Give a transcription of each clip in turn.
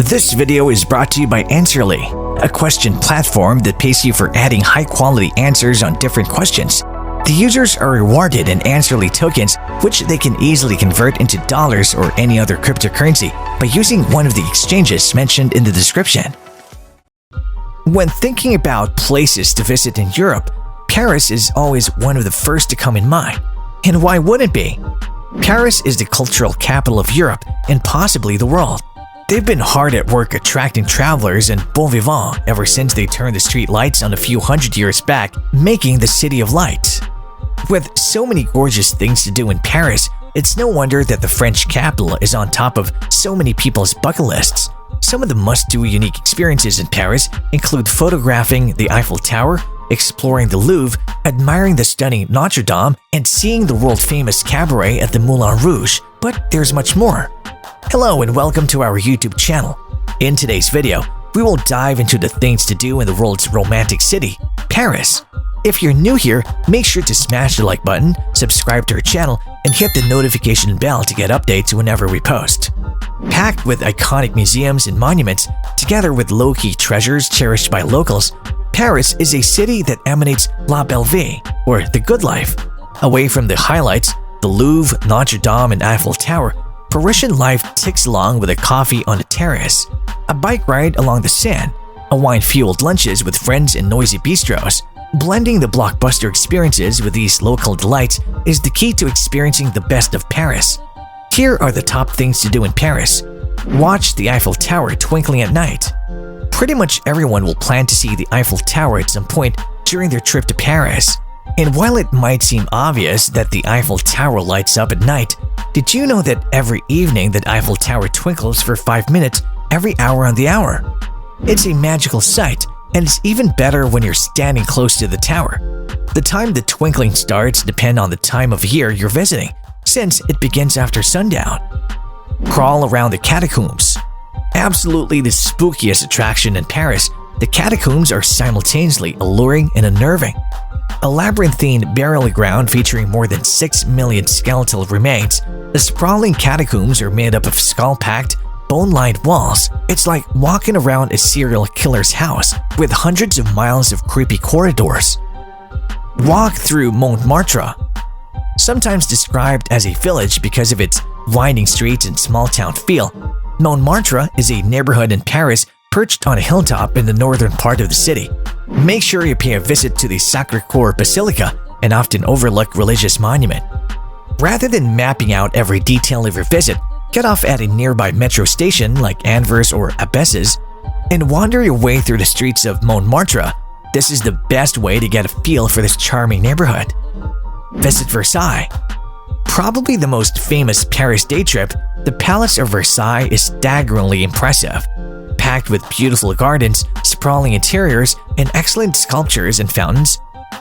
This video is brought to you by Answerly, a question platform that pays you for adding high-quality answers on different questions. The users are rewarded in Answerly tokens, which they can easily convert into dollars or any other cryptocurrency by using one of the exchanges mentioned in the description. When thinking about places to visit in Europe, Paris is always one of the first to come in mind. And why wouldn't it be? Paris is the cultural capital of Europe and possibly the world. They've been hard at work attracting travelers and bon vivant ever since they turned the street lights on a few hundred years back, making the city of lights. With so many gorgeous things to do in Paris, it's no wonder that the French capital is on top of so many people's bucket lists. Some of the must-do unique experiences in Paris include photographing the Eiffel Tower, exploring the Louvre, admiring the stunning Notre Dame, and seeing the world-famous cabaret at the Moulin Rouge. But there's much more. Hello and welcome to our YouTube channel. In today's video, we will dive into the things to do in the world's romantic city, Paris. If you're new here, make sure to smash the like button, subscribe to our channel, and hit the notification bell to get updates whenever we post. Packed with iconic museums and monuments, together with low-key treasures cherished by locals, Paris is a city that emanates la belle vie, or the good life. Away from the highlights, the Louvre, Notre Dame, and Eiffel Tower, Parisian life ticks along with a coffee on a terrace, a bike ride along the Seine, a wine-fueled lunches with friends in noisy bistros. Blending the blockbuster experiences with these local delights is the key to experiencing the best of Paris. Here are the top things to do in Paris. Watch the Eiffel Tower twinkling at night. Pretty much everyone will plan to see the Eiffel Tower at some point during their trip to Paris. And while it might seem obvious that the Eiffel Tower lights up at night, did you know that every evening the Eiffel Tower twinkles for 5 minutes every hour on the hour? It's a magical sight, and it's even better when you're standing close to the tower. The time the twinkling starts depends on the time of year you're visiting, since it begins after sundown. Crawl around the catacombs. Absolutely the spookiest attraction in Paris, the catacombs are simultaneously alluring and unnerving. A labyrinthine burial ground featuring more than 6 million skeletal remains, the sprawling catacombs are made up of skull-packed, bone-lined walls. It's like walking around a serial killer's house with hundreds of miles of creepy corridors. Walk through Montmartre. Sometimes described as a village because of its winding streets and small-town feel, Montmartre is a neighborhood in Paris perched on a hilltop in the northern part of the city. Make sure you pay a visit to the Sacré-Cœur Basilica, an often overlooked religious monument. Rather than mapping out every detail of your visit, get off at a nearby metro station like Anvers or Abesses and wander your way through the streets of Montmartre. This is the best way to get a feel for this charming neighborhood. Visit Versailles. Probably the most famous Paris day trip, the Palace of Versailles is staggeringly impressive. Packed with beautiful gardens, sprawling interiors, and excellent sculptures and fountains,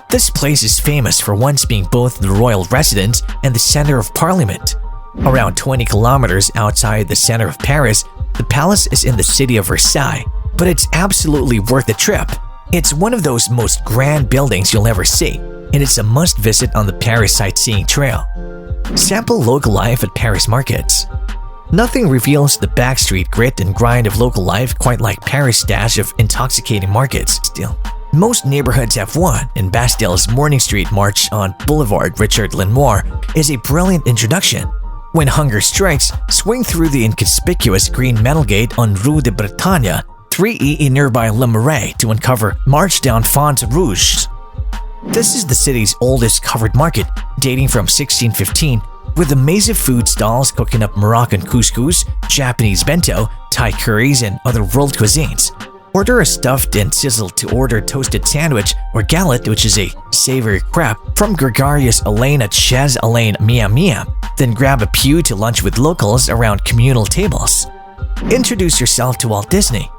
this place is famous for once being both the royal residence and the center of parliament. Around 20 kilometers outside the center of Paris, the palace is in the city of Versailles, but it's absolutely worth the trip. It's one of those most grand buildings you'll ever see, and it's a must-visit on the Paris sightseeing trail. Sample local life at Paris markets. Nothing reveals the backstreet grit and grind of local life quite like Paris' dash of intoxicating markets. Still, most neighborhoods have one, and Bastille's Morning Street March on Boulevard Richard Lenoir is a brilliant introduction. When hunger strikes, swing through the inconspicuous green metal gate on Rue de Bretagne, 3E in nearby Le Marais to uncover March down Font Rouge. This is the city's oldest covered market, dating from 1615, with amazing food stalls cooking up Moroccan couscous, Japanese bento, Thai curries, and other world cuisines. Order a stuffed and sizzled to order toasted sandwich or galette, which is a savory crepe, from Gregarious Alain at Chez Alain Miam Miam. Then grab a pew to lunch with locals around communal tables. Introduce yourself to Walt Disney.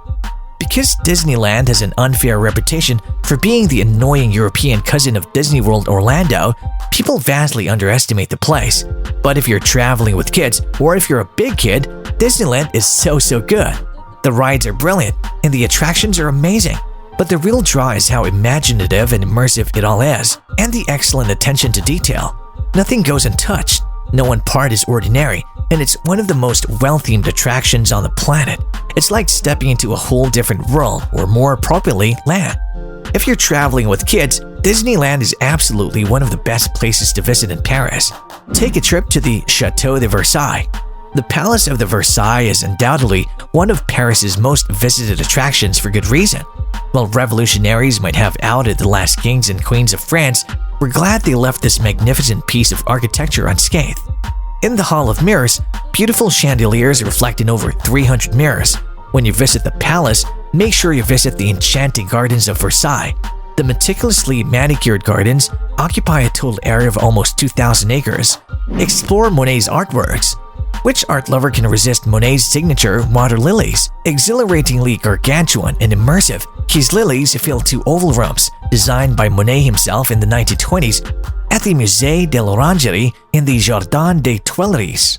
Because Disneyland has an unfair reputation for being the annoying European cousin of Disney World Orlando, people vastly underestimate the place. But if you're traveling with kids, or if you're a big kid, Disneyland is so good. The rides are brilliant, and the attractions are amazing. But the real draw is how imaginative and immersive it all is, and the excellent attention to detail. Nothing goes untouched, no one part is ordinary, and it's one of the most well-themed attractions on the planet. It's like stepping into a whole different world, or more appropriately, land. If you're traveling with kids, Disneyland is absolutely one of the best places to visit in Paris. Take a trip to the Château de Versailles. The Palace of the Versailles is undoubtedly one of Paris's most visited attractions for good reason. While revolutionaries might have outed the last kings and queens of France, we're glad they left this magnificent piece of architecture unscathed. In the Hall of Mirrors, beautiful chandeliers reflect in over 300 mirrors. When you visit the palace, make sure you visit the enchanting gardens of Versailles. The meticulously manicured gardens occupy a total area of almost 2,000 acres. Explore Monet's artworks. Which art lover can resist Monet's signature water lilies? Exhilaratingly gargantuan and immersive, his lilies fill two oval rooms, designed by Monet himself in the 1920s at the Musée de l'Orangerie in the Jardin des Tuileries.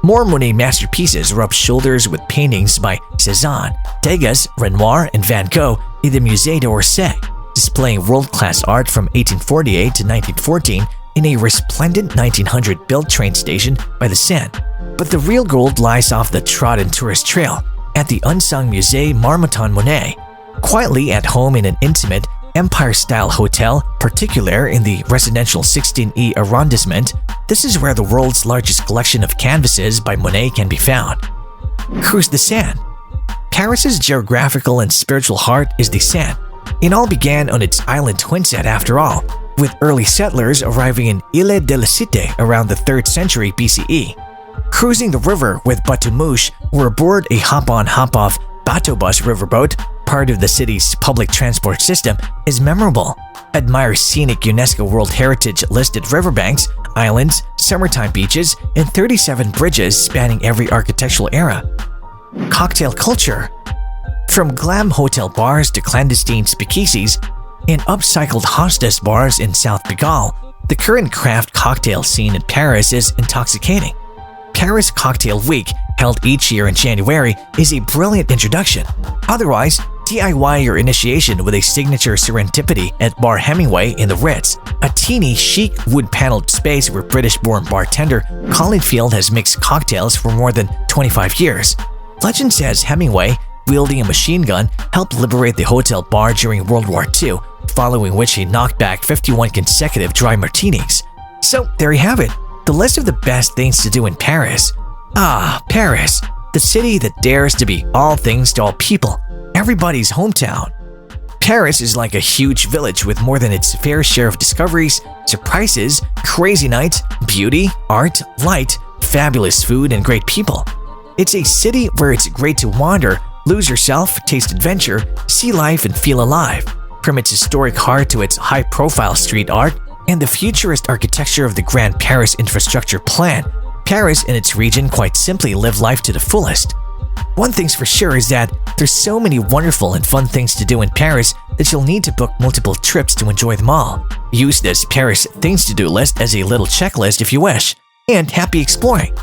More Monet masterpieces rub shoulders with paintings by Cézanne, Degas, Renoir, and Van Gogh in the Musée d'Orsay, displaying world-class art from 1848 to 1914 in a resplendent 1900-built train station by the Seine. But the real gold lies off the trodden tourist trail at the unsung Musée Marmottan Monet. Quietly at home in an intimate, Empire-style hotel, particular in the residential 16E arrondissement, this is where the world's largest collection of canvases by Monet can be found. Cruise the Seine. Paris's geographical and spiritual heart is the Seine. It all began on its island twinset after all, with early settlers arriving in Ile de la Cité around the 3rd century BCE. Cruising the river with bateau mouche or aboard a hop-on hop-off bateau bus riverboat, part of the city's public transport system, is memorable. Admire scenic UNESCO World Heritage listed riverbanks, islands, summertime beaches, and 37 bridges spanning every architectural era. Cocktail culture. From glam hotel bars to clandestine speakeasies and upcycled hostess bars in South Pigalle, the current craft cocktail scene in Paris is intoxicating. Paris Cocktail Week, held each year in January, is a brilliant introduction. Otherwise, DIY your initiation with a signature serendipity at Bar Hemingway in the Ritz, a teeny, chic, wood-paneled space where British-born bartender Colin Field has mixed cocktails for more than 25 years. Legend says Hemingway, wielding a machine gun, helped liberate the hotel bar during World War II, following which he knocked back 51 consecutive dry martinis. So there you have it, the list of the best things to do in Paris. Ah, Paris, the city that dares to be all things to all people, everybody's hometown. Paris is like a huge village with more than its fair share of discoveries, surprises, crazy nights, beauty, art, light, fabulous food, and great people. It's a city where it's great to wander, lose yourself, taste adventure, see life, and feel alive. From its historic heart to its high-profile street art and the futurist architecture of the Grand Paris Infrastructure Plan, Paris and its region quite simply live life to the fullest. One thing's for sure is that there's so many wonderful and fun things to do in Paris that you'll need to book multiple trips to enjoy them all. Use this Paris Things to Do list as a little checklist if you wish, and happy exploring!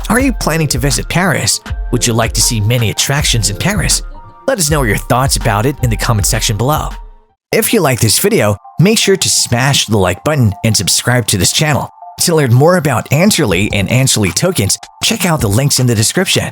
Are you planning to visit Paris? Would you like to see many attractions in Paris? Let us know your thoughts about it in the comment section below. If you like this video, make sure to smash the like button and subscribe to this channel. To learn more about Answerly and Answerly tokens, check out the links in the description.